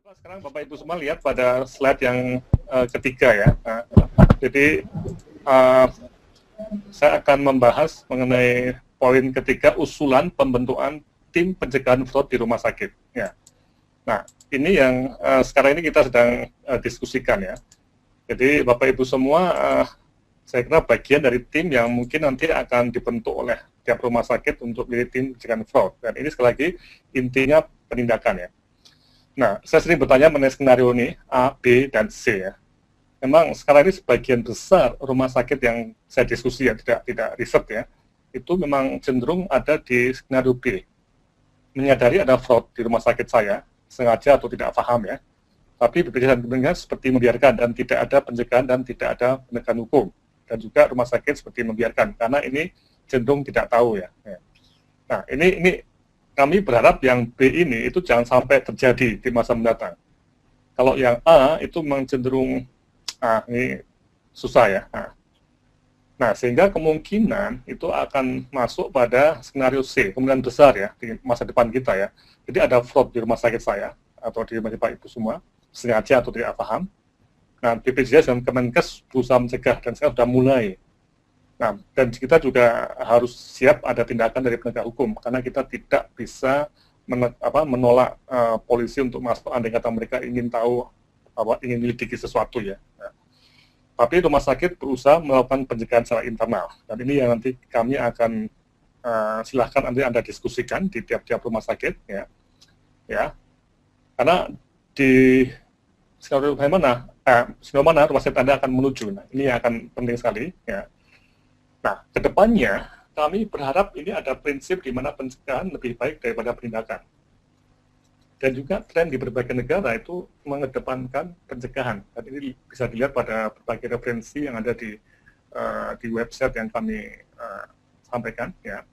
Sekarang Bapak Ibu semua lihat pada slide yang ketiga ya. Jadi saya akan membahas mengenai poin ketiga, usulan pembentukan tim pencegahan fraud di rumah sakit. Ya. Nah, ini yang sekarang ini kita sedang diskusikan ya. Jadi Bapak Ibu semua, saya kira bagian dari tim yang mungkin nanti akan dibentuk oleh tiap rumah sakit untuk menjadi tim pencegahan fraud. Dan ini sekali lagi intinya penindakan ya. Nah, saya sering bertanya mengenai skenario ini, A, B, dan C ya. Memang sekarang ini sebagian besar rumah sakit yang saya diskusi ya, tidak riset ya, itu memang cenderung ada di skenario B. Menyadari ada fraud di rumah sakit saya, sengaja atau tidak paham ya, tapi berpikirnya seperti membiarkan dan tidak ada pencegahan dan tidak ada penegakan hukum. Dan juga rumah sakit seperti membiarkan, karena ini cenderung tidak tahu ya. Nah, ini kami berharap yang B ini itu jangan sampai terjadi di masa mendatang. Kalau yang A itu memang cenderung, ini susah ya. Nah, sehingga kemungkinan itu akan masuk pada skenario C, kemungkinan besar ya, di masa depan kita ya. Jadi ada fraud di rumah sakit saya, atau di rumah Bapak Ibu semua, sengaja atau tidak paham. Nah, BPJS dan Kemenkes berusaha mencegah, dan sekarang sudah mulai. Nah, dan kita juga harus siap ada tindakan dari penegak hukum, karena kita tidak bisa menolak polisi untuk masuk andai kata mereka ingin tahu, ingin menyelidiki sesuatu ya. Nah, tapi rumah sakit berusaha melakukan pencegahan secara internal, dan ini yang nanti kami akan silahkan nanti Anda diskusikan di tiap-tiap rumah sakit ya. Karena di skenario mana rumah sakit Anda akan menuju. Nah, ini akan penting sekali ya. Nah, kedepannya kami berharap ini ada prinsip di mana pencegahan lebih baik daripada penindakan. Dan juga tren di berbagai negara itu mengedepankan pencegahan. Dan ini bisa dilihat pada berbagai referensi yang ada di website yang kami sampaikan. Ya.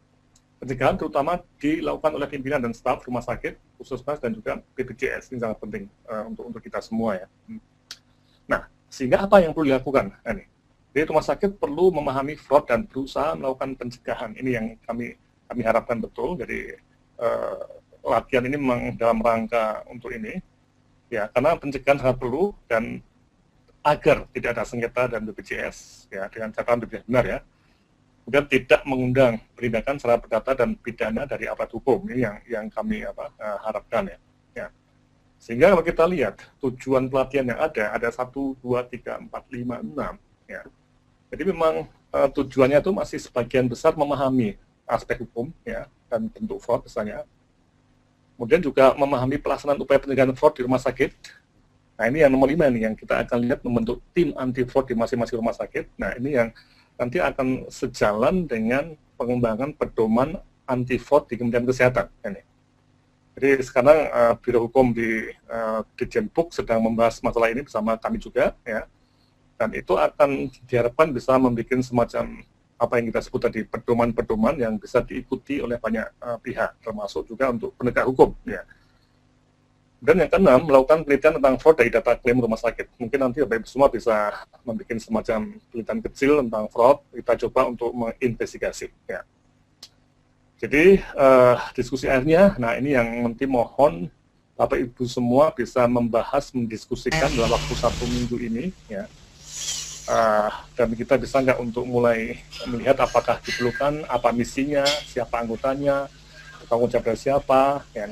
Pencegahan terutama dilakukan oleh pimpinan dan staf rumah sakit, puskesmas dan juga BPJS. Ini sangat penting untuk kita semua ya. Nah, sehingga apa yang perlu dilakukan? Jadi rumah sakit perlu memahami fraud dan berusaha melakukan pencegahan. Ini yang kami harapkan betul. Jadi latihan ini memang dalam rangka untuk ini, ya, karena pencegahan sangat perlu dan agar tidak ada sengketa dan BPJS, ya, dengan catatan lebih benar ya. Kemudian tidak mengundang penindakan secara perdata dan pidana dari aparat hukum. Ini yang kami harapkan ya. Sehingga kalau kita lihat tujuan pelatihan yang ada 1, 2, 3, 4, 5, 6 ya. Jadi memang tujuannya itu masih sebagian besar memahami aspek hukum ya dan bentuk fraud misalnya. Kemudian juga memahami pelaksanaan upaya pencegahan fraud di rumah sakit. Nah, ini yang nomor 5 nih yang kita akan lihat, membentuk tim anti fraud di masing-masing rumah sakit. Nah, ini yang nanti akan sejalan dengan pengembangan pedoman anti fraud di Kementerian Kesehatan ini. Jadi sekarang Biro Hukum di Dirjenpuk sedang membahas masalah ini bersama kami juga ya. Dan itu akan diharapkan bisa membuat semacam apa yang kita sebut tadi, pedoman-pedoman yang bisa diikuti oleh banyak pihak, termasuk juga untuk penegak hukum. Ya. Dan yang keenam, melakukan penelitian tentang fraud dari data klaim rumah sakit. Mungkin nanti Bapak Ibu semua bisa membuat semacam penelitian kecil tentang fraud, kita coba untuk menginvestigasi. Ya. Jadi diskusi akhirnya, nah ini yang nanti mohon Bapak Ibu semua bisa membahas, mendiskusikan dalam waktu 1 minggu ini, ya. Dan kita bisa nggak untuk mulai melihat apakah diperlukan, apa misinya, siapa anggotanya, tanggung jawab dari siapa, ya.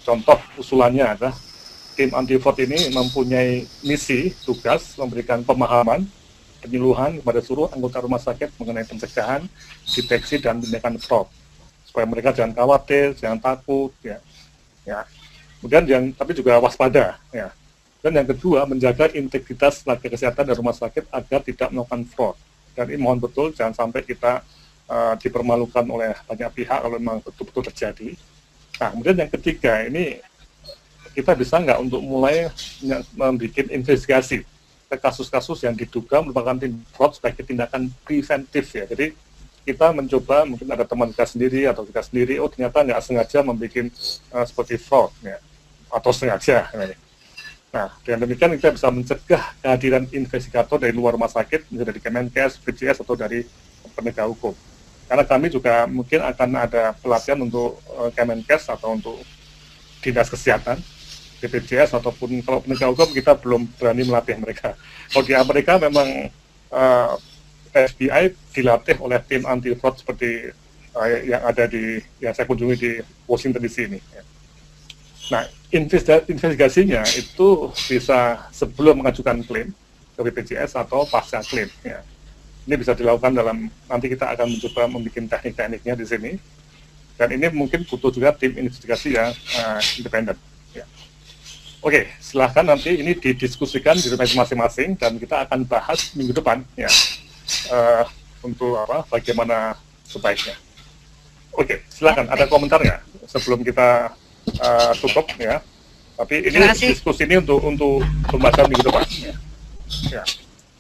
Contoh usulannya adalah tim anti fraud ini mempunyai misi, tugas memberikan pemahaman, penyuluhan kepada seluruh anggota rumah sakit mengenai pencegahan, deteksi dan tindakan fraud, supaya mereka jangan khawatir, jangan takut, ya. Kemudian tapi juga waspada, ya. Dan yang kedua, menjaga integritas tenaga kesehatan dan rumah sakit agar tidak melakukan fraud. Dan ini mohon betul, jangan sampai kita dipermalukan oleh banyak pihak kalau memang betul-betul terjadi. Nah, kemudian yang ketiga, ini kita bisa nggak untuk mulai membuat investigasi ke kasus-kasus yang diduga merupakan fraud sebagai tindakan preventif ya. Jadi kita mencoba, mungkin ada teman kita sendiri atau kita sendiri, ternyata nggak sengaja membuat seperti fraud ya, atau sengaja. Nah, dengan demikian kita bisa mencegah kehadiran investigator dari luar rumah sakit, misalnya dari Kemenkes, BPJS, atau dari penegak hukum. Karena kami juga mungkin akan ada pelatihan untuk Kemenkes atau untuk Dinas Kesehatan, BPJS ataupun kalau penegak hukum kita belum berani melatih mereka. Kalau di Amerika memang FBI dilatih oleh tim anti fraud seperti yang ada yang saya kunjungi di Washington DC ini. Nah, investigasinya itu bisa sebelum mengajukan klaim ke BPJS atau pasca klaim. Ya. Ini bisa dilakukan nanti kita akan mencoba membuat teknik-tekniknya di sini. Dan ini mungkin butuh juga tim investigasi yang independen. Ya. Oke, silahkan nanti ini didiskusikan di rumah masing-masing dan kita akan bahas minggu depan ya untuk bagaimana sebaiknya. Oke, silahkan ada komentar nggak sebelum kita tutup ya. Tapi ini diskusi ini untuk pembahasan minggu depan ya. Ya,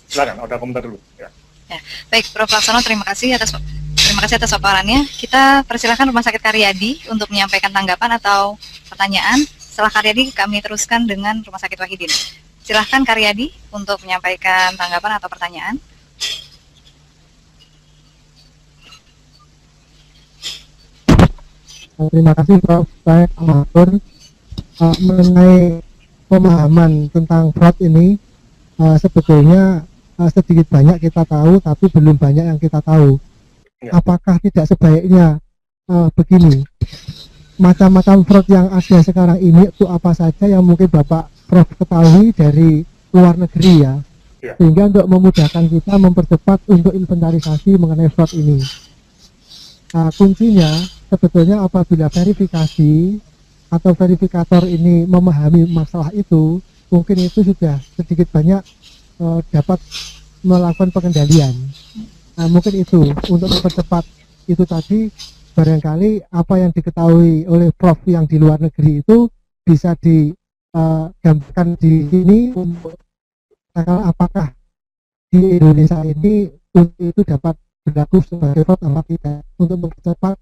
silakan ada komentar dulu ya. Ya, baik Prof. Laksono, terima kasih atas paparannya. Kita persilahkan Rumah Sakit Karyadi untuk menyampaikan tanggapan atau pertanyaan. Setelah Karyadi kami teruskan dengan Rumah Sakit Wahidin. Silahkan Karyadi untuk menyampaikan tanggapan atau pertanyaan. Terima kasih Prof. Saya amatur mengenai pemahaman tentang fraud ini sebetulnya sedikit banyak kita tahu, tapi belum banyak yang kita tahu. Apakah tidak sebaiknya begini, macam-macam fraud yang ada sekarang ini itu apa saja yang mungkin Bapak Prof ketahui dari luar negeri ya, sehingga untuk memudahkan kita mempercepat untuk inventarisasi mengenai fraud ini. Kuncinya sebetulnya apabila verifikasi atau verifikator ini memahami masalah itu, mungkin itu sudah sedikit banyak dapat melakukan pengendalian. Mungkin itu untuk mempercepat itu tadi, barangkali apa yang diketahui oleh Prof yang di luar negeri itu bisa digambarkan di sini untuk apakah di Indonesia ini itu dapat berlaku sebagai fraud atau tidak untuk mempercepat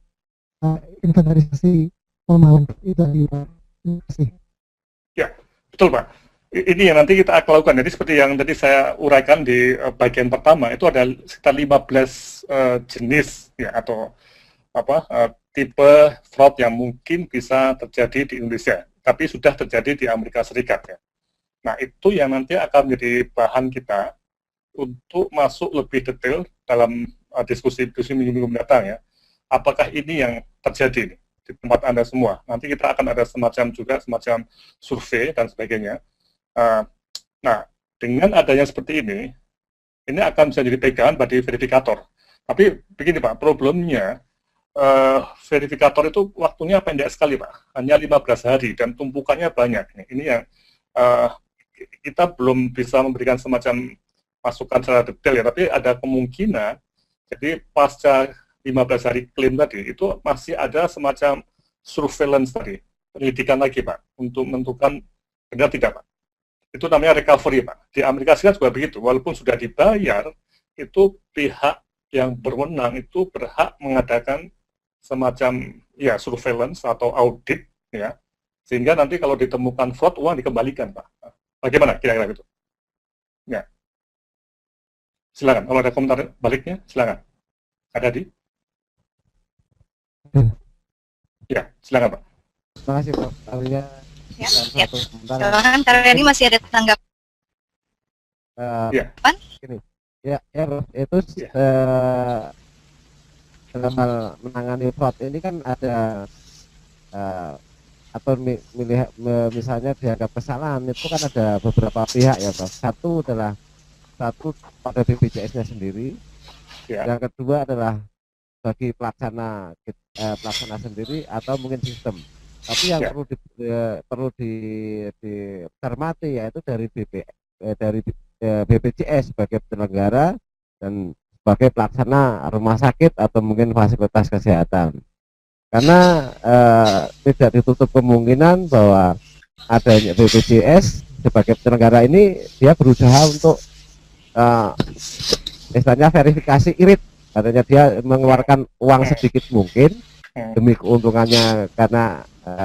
inventarisasi pemahaman itu tadi Pak. Terima kasih. Ya, betul Pak. Ini yang nanti kita akan lakukan. Jadi seperti yang tadi saya uraikan di bagian pertama, itu ada sekitar 15 jenis ya atau tipe fraud yang mungkin bisa terjadi di Indonesia, tapi sudah terjadi di Amerika Serikat ya. Nah, itu yang nanti akan menjadi bahan kita untuk masuk lebih detail dalam diskusi minggu mendatang ya. Apakah ini yang terjadi nih di tempat Anda semua? Nanti kita akan ada semacam survei dan sebagainya. Nah, dengan adanya seperti ini akan bisa jadi pegangan bagi verifikator. Tapi begini Pak, problemnya verifikator itu waktunya pendek sekali Pak, hanya 15 hari dan tumpukannya banyak. Ini yang kita belum bisa memberikan semacam masukan secara detail ya, tapi ada kemungkinan, jadi pasca 15 hari klaim tadi, itu masih ada semacam surveillance tadi, penyelidikan lagi Pak, untuk menentukan benar tidak Pak. Itu namanya recovery Pak. Di Amerika Serikat juga begitu, walaupun sudah dibayar, itu pihak yang berwenang itu berhak mengadakan semacam ya surveillance atau audit ya, sehingga nanti kalau ditemukan fraud, uang dikembalikan Pak. Bagaimana kira-kira gitu? Ya. Silakan, kalau ada komentar baliknya, silakan. Ada di? Ya, silakan Pak. Terima kasih Prof. Alia. Ya. Silakan, karena ini masih ada tanggapan. Ya. Gini. Ya Prof. Itu dalam hal menangani fraud ini kan ada atau misalnya dianggap kesalahan itu kan ada beberapa pihak ya Prof. Satu pada BPJS-nya sendiri, yang kedua adalah bagi pelaksana sendiri atau mungkin sistem. Tapi yang perlu dicermati yaitu dari BPJS sebagai penyelenggara dan sebagai pelaksana rumah sakit atau mungkin fasilitas kesehatan. Karena tidak ditutup kemungkinan bahwa adanya BPJS sebagai penyelenggara ini dia berusaha untuk istilahnya verifikasi irit, katanya dia mengeluarkan uang sedikit mungkin demi keuntungannya, karena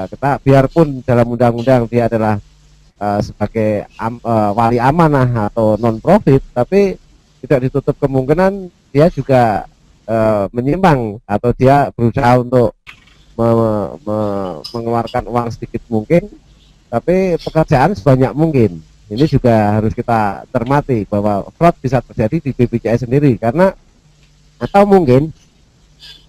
kita biarpun dalam undang-undang dia adalah sebagai wali amanah atau non profit, tapi tidak ditutup kemungkinan dia juga menyimpang atau dia berusaha untuk mengeluarkan uang sedikit mungkin tapi pekerjaan sebanyak mungkin. Ini juga harus kita cermati bahwa fraud bisa terjadi di BPJS sendiri, karena atau mungkin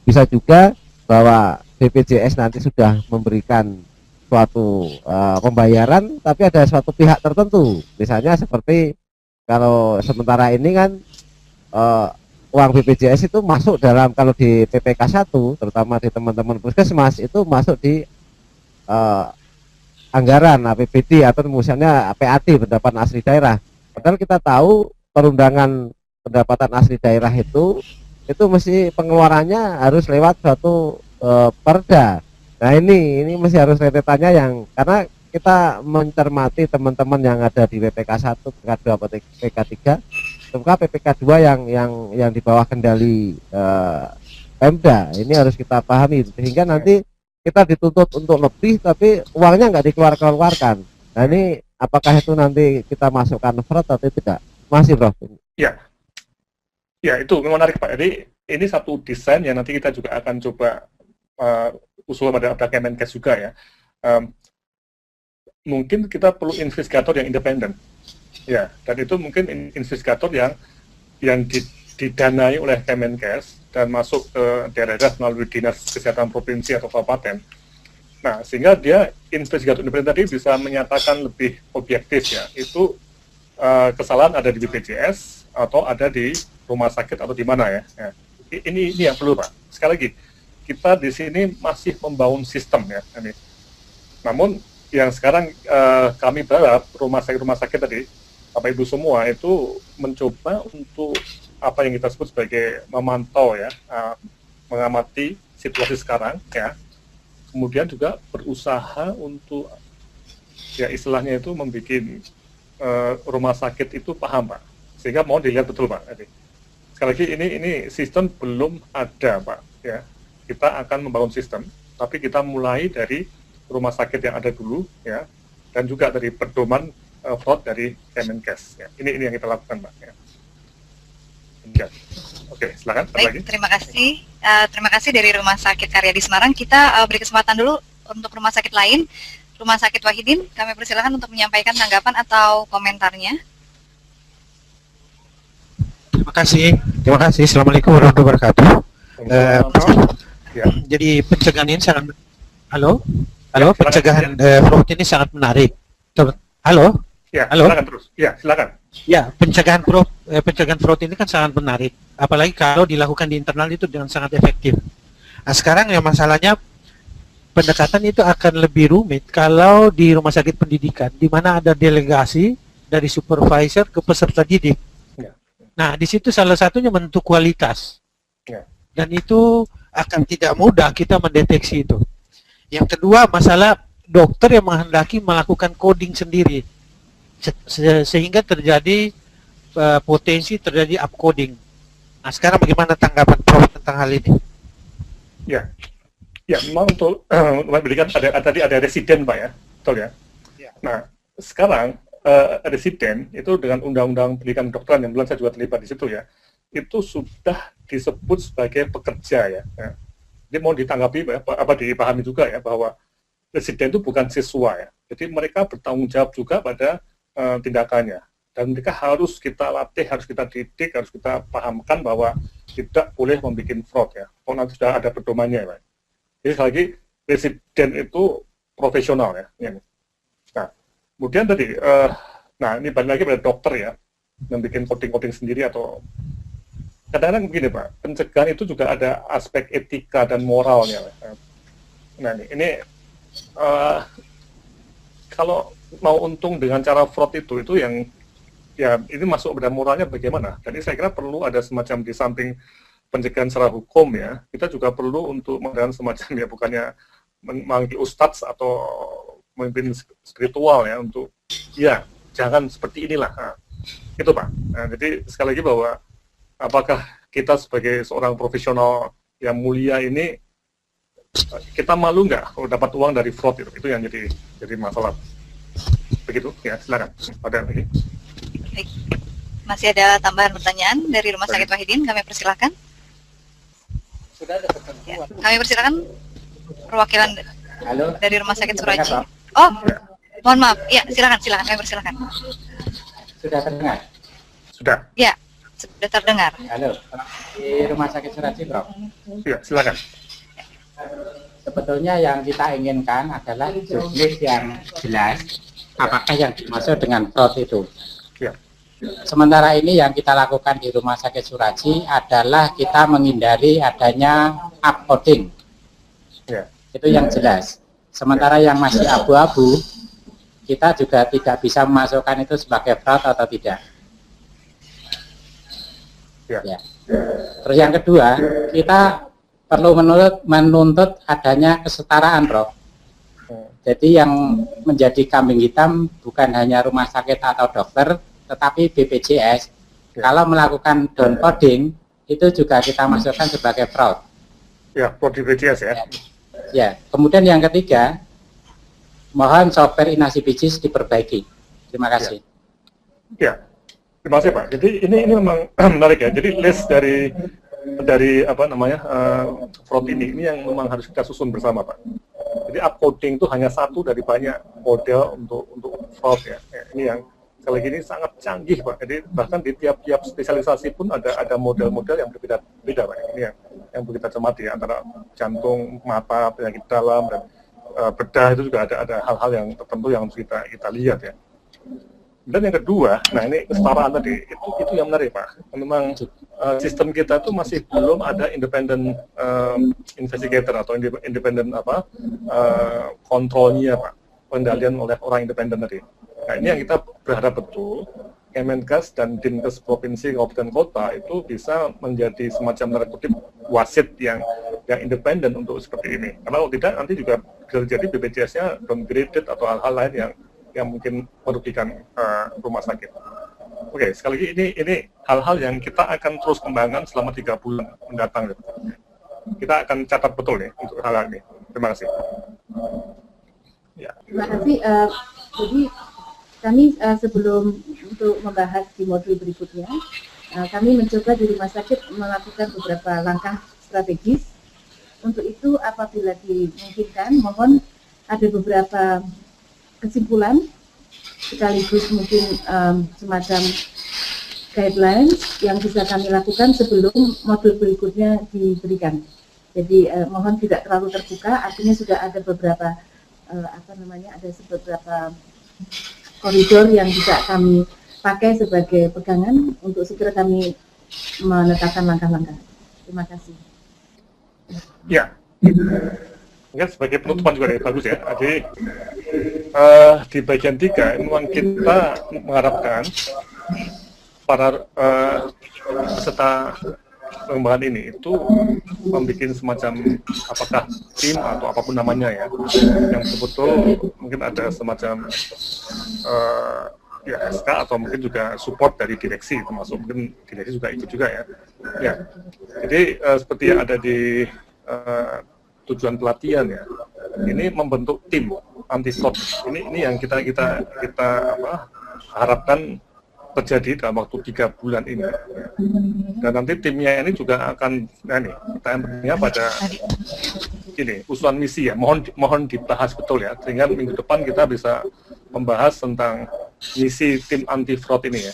bisa juga bahwa BPJS nanti sudah memberikan suatu pembayaran, tapi ada suatu pihak tertentu, misalnya seperti kalau sementara ini kan uang BPJS itu masuk dalam, kalau di PPK 1 terutama di teman-teman puskesmas itu masuk di anggaran APBD atau misalnya PAD, pendapatan asli daerah. Padahal kita tahu perundangan pendapatan asli daerah itu mesti pengeluarannya harus lewat suatu perda. Nah ini mesti harus rentetannya, yang karena kita mencermati teman-teman yang ada di PPK 1, PPK 2, PPK 3, serta PPK 2 yang di bawah kendali Pemda. Ini harus kita pahami, sehingga nanti kita dituntut untuk lebih tapi uangnya nggak dikeluarkan. Nah ini apakah itu nanti kita masukkan fraud atau tidak? Masih, Prof. Ya, ya itu menarik Pak. Jadi ini satu desain yang nanti kita juga akan coba usul pada Kemenkes juga ya. Mungkin kita perlu investigator yang independen, ya. Dan itu mungkin investigator yang didanai oleh Kemenkes dan masuk ke daerah melalui dinas kesehatan provinsi atau kabupaten. Nah, sehingga dia investigator independen tadi bisa menyatakan lebih objektif ya, itu kesalahan ada di BPJS atau ada di rumah sakit atau di mana ya. Ya. Ini yang perlu Pak. Sekali lagi, kita di sini masih membangun sistem ya. Ini. Namun yang sekarang kami berharap rumah sakit tadi, Bapak Ibu semua itu mencoba untuk apa yang kita sebut sebagai memantau ya, mengamati situasi sekarang ya, kemudian juga berusaha untuk ya istilahnya itu membuat rumah sakit itu paham Pak, sehingga mau dilihat betul Pak. Jadi, sekali lagi ini sistem belum ada Pak ya, kita akan membangun sistem, tapi kita mulai dari rumah sakit yang ada dulu ya, dan juga dari pedoman fraud dari Kemenkes ya. Ini yang kita lakukan Pak ya. Ya. Oke, silakan. Baik, terima kasih. Terima kasih dari Rumah Sakit Karyadi Semarang. Kita beri kesempatan dulu untuk rumah sakit lain. Rumah Sakit Wahidin, kami persilakan untuk menyampaikan tanggapan atau komentarnya. Terima kasih. Assalamualaikum warahmatullahi wabarakatuh. Ya. Jadi pencegahan ini sangat pencegahan fraud ini sangat menarik. Halo. Ya, halo. Silakan terus. Ya, silakan. Ya, pencegahan fraud ini kan sangat menarik, apalagi kalau dilakukan di internal itu dengan sangat efektif. Nah, sekarang yang masalahnya pendekatan itu akan lebih rumit kalau di rumah sakit pendidikan, di mana ada delegasi dari supervisor ke peserta didik. Ya. Nah, di situ salah satunya bentuk kualitas, Ya. Dan itu akan tidak mudah kita mendeteksi itu. Yang kedua, masalah dokter yang menghendaki melakukan coding sendiri, sehingga terjadi potensi terjadi upcoding. Nah, sekarang bagaimana tanggapan Prof tentang hal ini? Ya, memang untuk memberikan tadi ada residen Pak ya, betul ya. Ya. Nah, sekarang residen itu dengan Undang-Undang Pendidikan Kedokteran yang bulan saya juga terlibat di situ ya, itu sudah disebut sebagai pekerja ya. Jadi mau ditanggapi apa dipahami juga ya bahwa residen itu bukan siswa ya. Jadi mereka bertanggung jawab juga pada tindakannya, dan mereka harus kita latih, harus kita didik, harus kita pahamkan bahwa tidak boleh membuat fraud ya. Kalau nanti sudah ada pedomannya ya Pak. Jadi sekali lagi residen itu profesional ya. Nah, kemudian tadi, ini balik lagi pada dokter ya, yang bikin coding sendiri atau kadang-kadang begini Pak, pencegahan itu juga ada aspek etika dan moralnya. Nah ini kalau mau untung dengan cara fraud itu yang ya ini masuk pada moralnya bagaimana. Jadi saya kira perlu ada semacam di samping pencegahan secara hukum ya, kita juga perlu untuk mengadakan semacam ya, bukannya memanggil ustadz atau memimpin spiritual ya, untuk ya jangan seperti inilah. Nah, itu Pak. Nah, jadi sekali lagi bahwa apakah kita sebagai seorang profesional yang mulia ini, kita malu nggak kalau dapat uang dari fraud itu yang jadi masalah. Begitu ya, silakan. Ada lagi? Baik. Masih ada tambahan pertanyaan dari Rumah Sakit Wahidin, kami persilakan. Sudah ada ketentuan. Kami persilakan perwakilan Halo. dari Rumah Sakit Suraji. Oh, Mohon maaf. Ya, silakan, kami persilakan. Sudah terdengar? Sudah. Ya, sudah terdengar. Halo, di Rumah Sakit Suraci, Prof. Ya, silakan. Sebetulnya yang kita inginkan adalah juknis yang jelas, apakah yang dimaksud dengan fraud itu. Ya. Sementara ini yang kita lakukan di Rumah Sakit Suraci adalah kita menghindari adanya upcoding. Ya. Itu yang jelas. Sementara yang masih abu-abu, kita juga tidak bisa memasukkan itu sebagai fraud atau tidak. Ya. Ya. Terus yang kedua, kita perlu menuntut adanya kesetaraan, Prof. Jadi yang menjadi kambing hitam bukan hanya rumah sakit atau dokter, tetapi BPJS. Kalau melakukan downcoding, itu juga kita masukkan sebagai fraud. Ya, fraud di BPJS ya. Ya. Kemudian yang ketiga, mohon software Inasi Bijis diperbaiki. Terima kasih. Ya. Terima kasih Pak. Jadi ini memang menarik ya. Jadi list dari apa namanya fraud ini yang memang harus kita susun bersama Pak. Jadi upcoding itu hanya satu dari banyak model untuk fraud ya. Ini yang sekali lagi ini sangat canggih Pak. Jadi bahkan di tiap spesialisasi pun ada model-model yang berbeda-beda Pak. Ini yang kita cermati ya, antara jantung, mata, penyakit dalam dan bedah itu juga ada hal-hal yang tertentu yang harus kita lihat ya. Dan yang kedua, nah ini kesetaraan tadi, itu yang menarik Pak. Memang sistem kita itu masih belum ada independent investigator atau independent kontrolnya Pak, pengendalian oleh orang independen tadi. Nah ini yang kita berharap betul Kemenkes dan Dinkes provinsi kabupaten kota itu bisa menjadi semacam tanda kutip wasit yang independen untuk seperti ini. Karena kalau tidak nanti juga bisa jadi BPJS-nya downgraded atau hal-hal lain yang mungkin merugikan rumah sakit. Oke, sekali lagi ini hal-hal yang kita akan terus kembangkan selama 3 bulan mendatang. Kita akan catat betul nih untuk hal ini. Terima kasih. Ya. Terima kasih. Jadi kami sebelum untuk membahas di modul berikutnya, kami mencoba di rumah sakit melakukan beberapa langkah strategis. Untuk itu apabila dimungkinkan, mohon ada beberapa kesimpulan sekaligus mungkin semacam guidelines yang bisa kami lakukan sebelum modul berikutnya diberikan. Jadi mohon tidak terlalu terbuka, artinya sudah ada beberapa ada beberapa koridor yang bisa kami pakai sebagai pegangan untuk segera kami menetapkan langkah-langkah. Terima kasih. Ya. Mungkin sebagai penutupan juga bagus ya. Jadi di bagian 3 memang kita mengharapkan para peserta pengembangan ini itu membuat semacam apakah tim atau apapun namanya ya, yang betul-betul mungkin ada semacam ya SK atau mungkin juga support dari direksi, termasuk mungkin direksi juga ikut juga ya. Ya. Jadi seperti yang ada di tujuan pelatihan ya, ini membentuk tim anti fraud. Ini yang kita harapkan terjadi dalam waktu 3 bulan ini. Dan nanti timnya ini juga akan, kita pada ini usulan misi ya. Mohon dibahas betul ya, sehingga minggu depan kita bisa membahas tentang misi tim anti fraud ini ya.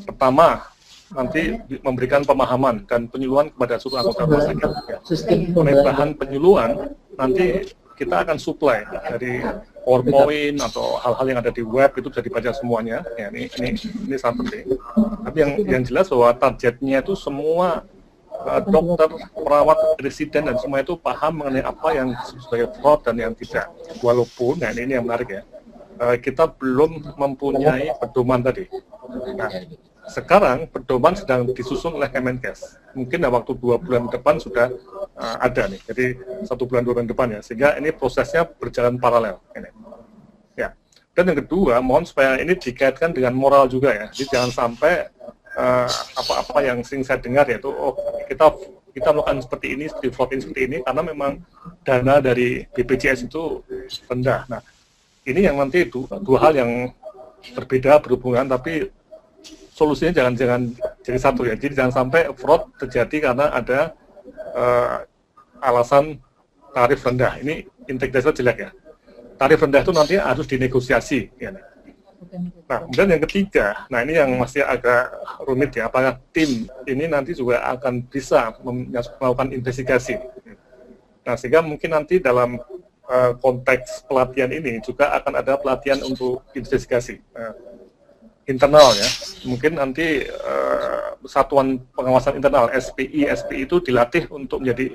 Pertama, nanti memberikan pemahaman dan penyuluhan kepada seluruh anggota rumah sakit. Ya. Mengenai bahan penyuluhan, nanti kita akan supply dari PowerPoint atau hal-hal yang ada di web, itu bisa dibaca semuanya. Ya, ini sangat penting. Tapi yang jelas bahwa targetnya itu semua dokter, perawat, residen dan semua itu paham mengenai apa yang sebagai fraud dan yang tidak. Walaupun, ini yang menarik ya, kita belum mempunyai pedoman tadi. Nah, sekarang pedoman sedang disusun oleh Kemenkes. Mungkin dalam waktu 2 bulan depan sudah ada nih. Jadi 1 bulan 2 bulan depan ya. Sehingga ini prosesnya berjalan paralel. Ini. Ya. Dan yang kedua, mohon supaya ini dikaitkan dengan moral juga ya. Jadi jangan sampai apa-apa yang sering saya dengar yaitu kita melakukan seperti ini, seperti ini karena memang dana dari BPJS itu rendah. Nah, ini yang nanti dua hal yang berbeda berhubungan, tapi solusinya jangan jadi satu ya. Jadi jangan sampai fraud terjadi karena ada alasan tarif rendah. Ini integritasnya jelek ya. tarif rendah itu nanti harus dinegosiasi. Ya. Nah, kemudian yang ketiga, nah ini yang masih agak rumit ya, apakah tim ini nanti juga akan bisa melakukan investigasi. Nah, sehingga mungkin nanti dalam konteks pelatihan ini juga akan ada pelatihan untuk investigasi internal ya. Mungkin nanti satuan pengawasan internal SPI itu dilatih untuk menjadi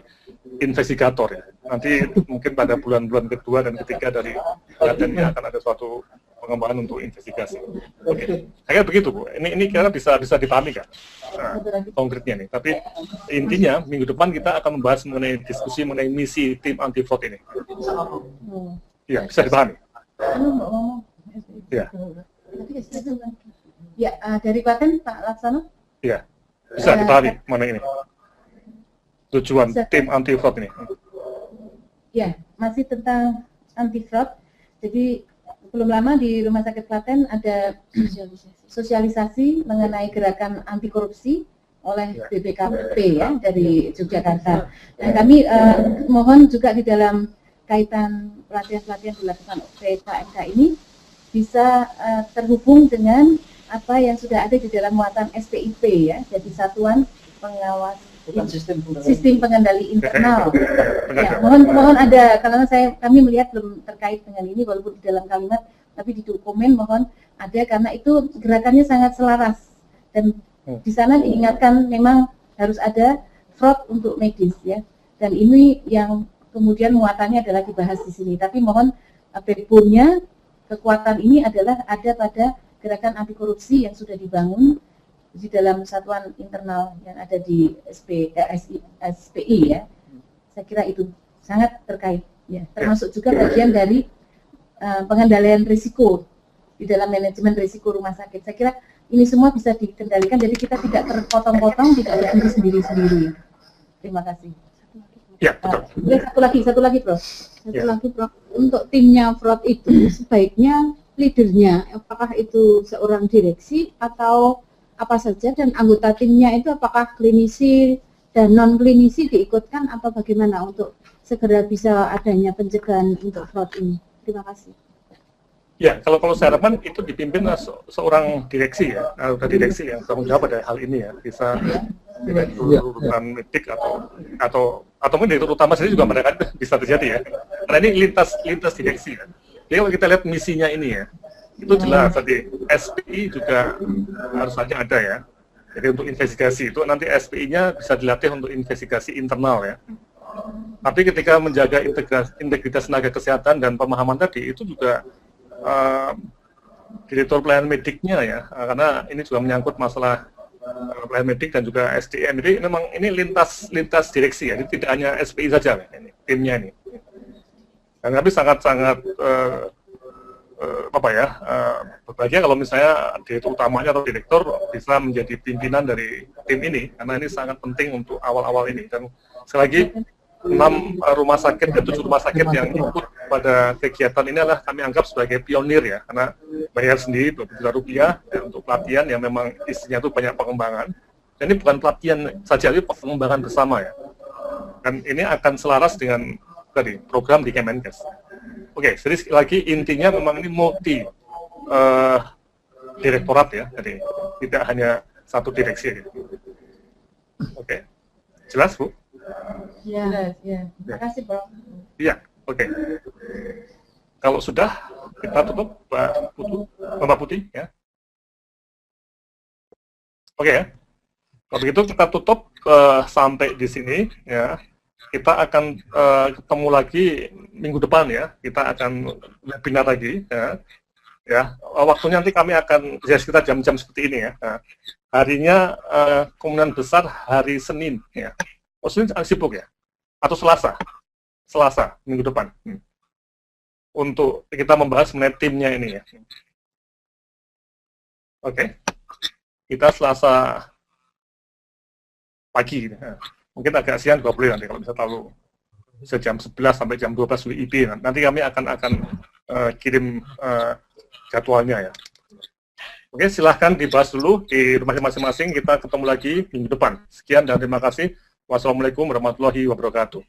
investigator ya. Nanti mungkin pada bulan-bulan kedua dan ketiga dari pelatihan ini akan ada suatu pengembangan untuk investigasi. Oke, kayak begitu Bu. Ini kira bisa dipahami kan? Konkretnya nih. Tapi intinya minggu depan kita akan membahas diskusi mengenai misi tim anti fraud ini. Iya, bisa dipahami. Iya. Ya, dari Klaten Pak Laksana? Iya, bisa dipahami mana ini tujuan tim anti fraud ini. Ya, masih tentang anti fraud. Jadi belum lama di Rumah Sakit Klaten ada sosialisasi mengenai gerakan anti korupsi oleh BPKP ya dari Yogyakarta. Dan kami mohon juga di dalam kaitan pelatihan-pelatihan dilakukan PKMK ini bisa terhubung dengan apa yang sudah ada di dalam muatan SPIP ya, jadi Satuan Pengawas Sistem Pengendali Internal. Ya, mohon ada, karena kami melihat belum terkait dengan ini walaupun di dalam kalimat, tapi di dokumen mohon ada karena itu gerakannya sangat selaras dan di sana diingatkan memang harus ada fraud untuk medis ya, dan ini yang kemudian muatannya adalah dibahas di sini. Tapi mohon backbone-nya kekuatan ini adalah ada pada gerakan anti korupsi yang sudah dibangun di dalam satuan internal yang ada di SPI ya. Saya kira itu sangat terkait ya, termasuk juga bagian dari pengendalian risiko di dalam manajemen risiko rumah sakit. Saya kira ini semua bisa dikendalikan, jadi kita tidak terpotong-potong, tidak berdiri sendiri-sendiri. Terima kasih. Ya, betul. Satu lagi, Prof. Satu lagi, Prof. Untuk timnya fraud itu sebaiknya leadernya, apakah itu seorang direksi atau apa saja, dan anggota timnya itu apakah klinisi dan non klinisi diikutkan atau bagaimana untuk segera bisa adanya pencegahan untuk fraud ini. Terima kasih. Ya, kalau saya harapkan itu dipimpin seorang direksi ya, anggota direksi yang tanggung jawab pada hal ini ya, bisa urutan medik atau mungkin direktur utama sendiri juga mereka bisa terjadi ya. Karena ini lintas direksi ya. Jadi kalau kita lihat misinya ini ya, itu jelas tadi SPI juga harus saja ada ya. Jadi untuk investigasi itu nanti SPI-nya bisa dilatih untuk investigasi internal ya. Tapi ketika menjaga integritas tenaga kesehatan dan pemahaman tadi itu juga direktur pelayanan mediknya ya, karena ini juga menyangkut masalah pelayanan medik dan juga SDM. Jadi memang ini lintas direksi ya, jadi tidak hanya SPI saja ini, timnya ini. Dan tapi sangat-sangat berbahagia kalau misalnya direktur utamanya atau direktur bisa menjadi pimpinan dari tim ini, karena ini sangat penting untuk awal-awal ini. Dan sekali lagi 6 rumah sakit dan 7 rumah sakit yang ikut pada kegiatan ini adalah kami anggap sebagai pionir ya, karena bayar sendiri 20 juta rupiah ya, untuk pelatihan yang memang isinya itu banyak pengembangan. Dan ini bukan pelatihan saja, ini pengembangan bersama ya. Dan ini akan selaras dengan tadi program di Kemenkes. Oke, jadi sekali lagi intinya memang ini multi direktorat ya, jadi tidak hanya satu direksi. Oke, jelas Bu? Ya. Terima kasih, Bro. Iya, oke. Kalau sudah, kita tutup, Mbak Putih, ya. Oke ya. Kalau begitu kita tutup sampai di sini, ya. Kita akan ketemu lagi minggu depan ya. Kita akan webinar lagi, ya. Ya, waktunya nanti kami akan sekitar jam-jam seperti ini ya. Nah, harinya kemungkinan besar hari Senin, ya. Oh, Senin sibuk ya? Atau Selasa minggu depan. Untuk kita membahas mengenai timnya ini ya. Oke. Kita Selasa pagi. Ya. Mungkin agak siang juga boleh nanti kalau bisa tahu jam 11 sampai jam 12 WIB. Nanti kami akan kirim jadwalnya ya. Oke, silahkan dibahas dulu di rumah masing-masing. Kita ketemu lagi minggu depan. Sekian dan terima kasih. Wassalamualaikum warahmatullahi wabarakatuh.